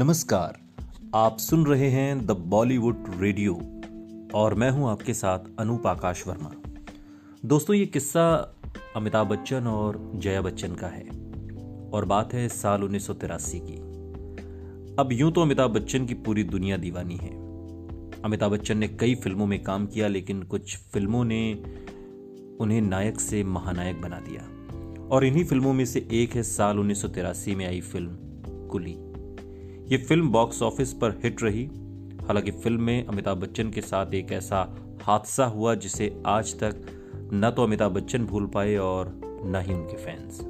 नमस्कार। आप सुन रहे हैं द बॉलीवुड रेडियो और मैं हूं आपके साथ अनूप आकाश वर्मा। दोस्तों, ये किस्सा अमिताभ बच्चन और जया बच्चन का है और बात है साल 1983 की। अब यूं तो अमिताभ बच्चन की पूरी दुनिया दीवानी है। अमिताभ बच्चन ने कई फिल्मों में काम किया, लेकिन कुछ फिल्मों ने उन्हें नायक से महानायक बना दिया और इन्हीं फिल्मों में से एक है साल 1983 में आई फिल्म कुली। ये फिल्म बॉक्स ऑफिस पर हिट रही। हालांकि फिल्म में अमिताभ बच्चन के साथ एक ऐसा हादसा हुआ जिसे आज तक न तो अमिताभ बच्चन भूल पाए और न ही उनके फैंस।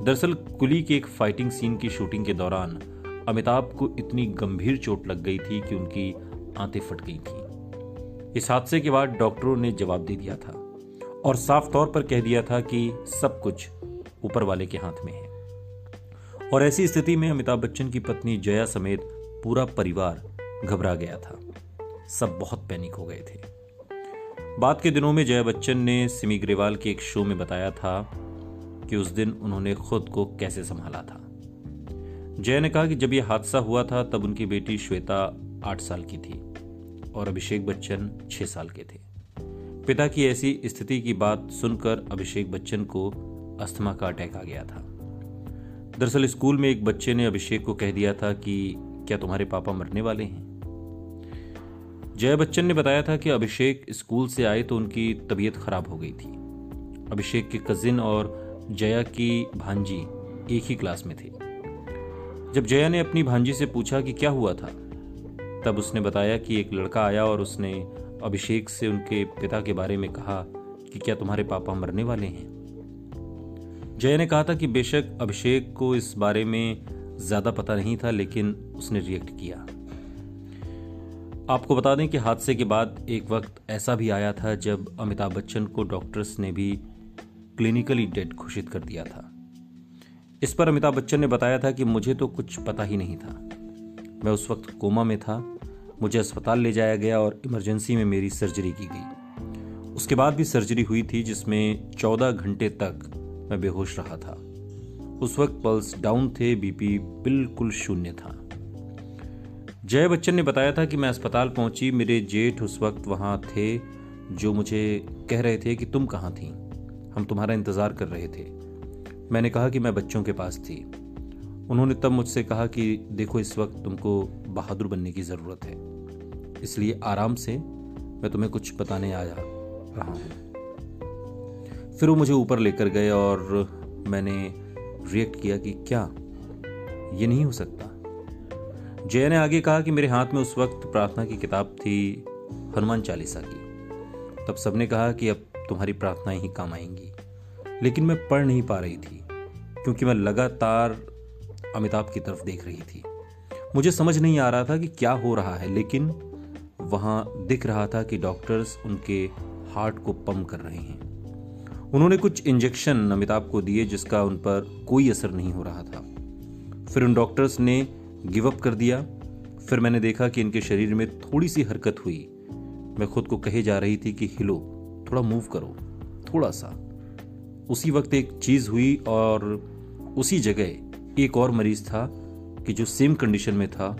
दरअसल कुली के एक फाइटिंग सीन की शूटिंग के दौरान अमिताभ को इतनी गंभीर चोट लग गई थी कि उनकी आंतें फट गई थी। इस हादसे के बाद डॉक्टरों ने जवाब दे दिया था और साफ तौर पर कह दिया था कि सब कुछ ऊपर वाले के हाथ में है। और ऐसी स्थिति में अमिताभ बच्चन की पत्नी जया समेत पूरा परिवार घबरा गया था। सब बहुत पैनिक हो गए थे। बाद के दिनों में जया बच्चन ने सिमी ग्रेवाल के एक शो में बताया था कि उस दिन उन्होंने खुद को कैसे संभाला था। जया ने कहा कि जब यह हादसा हुआ था तब उनकी बेटी श्वेता 8 साल की थी और अभिषेक बच्चन 6 साल के थे। पिता की ऐसी स्थिति की बात सुनकर अभिषेक बच्चन को अस्थमा का अटैक आ गया था। दरअसल स्कूल में एक बच्चे ने अभिषेक को कह दिया था कि क्या तुम्हारे पापा मरने वाले हैं। जया बच्चन ने बताया था कि अभिषेक स्कूल से आए तो उनकी तबीयत खराब हो गई थी। अभिषेक के कजिन और जया की भांजी एक ही क्लास में थे। जब जया ने अपनी भांजी से पूछा कि क्या हुआ था, तब उसने बताया कि एक लड़का आया और उसने अभिषेक से उनके पिता के बारे में कहा कि क्या तुम्हारे पापा मरने वाले हैं। जया ने कहा था कि बेशक अभिषेक को इस बारे में ज्यादा पता नहीं था, लेकिन उसने रिएक्ट किया। आपको बता दें कि हादसे के बाद एक वक्त ऐसा भी आया था जब अमिताभ बच्चन को डॉक्टर्स ने भी क्लिनिकली डेड घोषित कर दिया था। इस पर अमिताभ बच्चन ने बताया था कि मुझे तो कुछ पता ही नहीं था। मैं उस वक्त कोमा में था। मुझे अस्पताल ले जाया गया और इमरजेंसी में मेरी सर्जरी की गई। उसके बाद भी सर्जरी हुई थी जिसमें 14 घंटे तक मैं बेहोश रहा था। उस वक्त पल्स डाउन थे, बीपी बिल्कुल शून्य था। जया बच्चन ने बताया था कि मैं अस्पताल पहुंची। मेरे जेठ उस वक्त वहां थे जो मुझे कह रहे थे कि तुम कहां थी, हम तुम्हारा इंतजार कर रहे थे। मैंने कहा कि मैं बच्चों के पास थी। उन्होंने तब मुझसे कहा कि देखो, इस वक्त तुमको बहादुर बनने की जरूरत है, इसलिए आराम से, मैं तुम्हें कुछ बताने आया रहा हूं। फिर वो मुझे ऊपर लेकर गए और मैंने रिएक्ट किया कि क्या ये नहीं हो सकता। जया ने आगे कहा कि मेरे हाथ में उस वक्त प्रार्थना की किताब थी, हनुमान चालीसा की। तब सबने कहा कि अब तुम्हारी प्रार्थनाएं ही काम आएंगी, लेकिन मैं पढ़ नहीं पा रही थी क्योंकि मैं लगातार अमिताभ की तरफ देख रही थी। मुझे समझ नहीं आ रहा था कि क्या हो रहा है, लेकिन वहां दिख रहा था कि डॉक्टर्स उनके हार्ट को पंप कर रहे हैं। उन्होंने कुछ इंजेक्शन अमिताभ को दिए जिसका उन पर कोई असर नहीं हो रहा था। फिर उन डॉक्टर्स ने गिव अप कर दिया। फिर मैंने देखा कि इनके शरीर में थोड़ी सी हरकत हुई। मैं खुद को कहे जा रही थी कि हिलो, थोड़ा मूव करो, थोड़ा सा। उसी वक्त एक चीज हुई और उसी जगह एक और मरीज था कि जो सेम कंडीशन में था,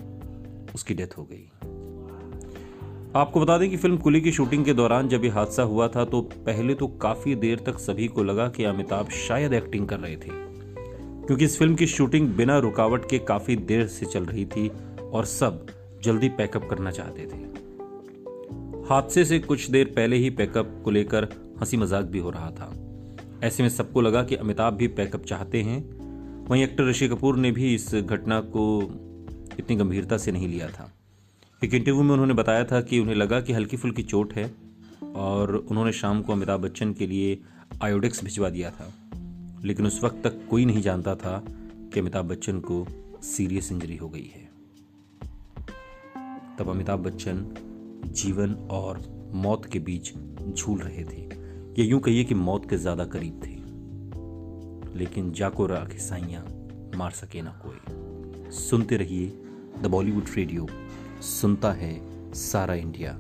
उसकी डेथ हो गई। आपको बता दें कि फिल्म कुली की शूटिंग के दौरान जब यह हादसा हुआ था तो पहले तो काफी देर तक सभी को लगा कि अमिताभ शायद एक्टिंग कर रहे थे, क्योंकि इस फिल्म की शूटिंग बिना रुकावट के काफी देर से चल रही थी और सब जल्दी पैकअप करना चाहते थे। हादसे से कुछ देर पहले ही पैकअप को लेकर हंसी मजाक भी हो रहा था। ऐसे में सबको लगा कि अमिताभ भी पैकअप चाहते हैं। वहीं एक्टर ऋषि कपूर ने भी इस घटना को इतनी गंभीरता से नहीं लिया था। एक इंटरव्यू में उन्होंने बताया था कि उन्हें लगा कि हल्की फुल्की चोट है और उन्होंने शाम को अमिताभ बच्चन के लिए आयोडेक्स भिजवा दिया था, लेकिन उस वक्त तक कोई नहीं जानता था कि अमिताभ बच्चन को सीरियस इंजरी हो गई है। तब अमिताभ बच्चन जीवन और मौत के बीच झूल रहे थे, या यूं कहिए कि मौत के ज्यादा करीब थे। लेकिन जाको राखे साइयां, मार सके ना कोई। सुनते रहिए द बॉलीवुड रेडियो, सुनता है सारा इंडिया।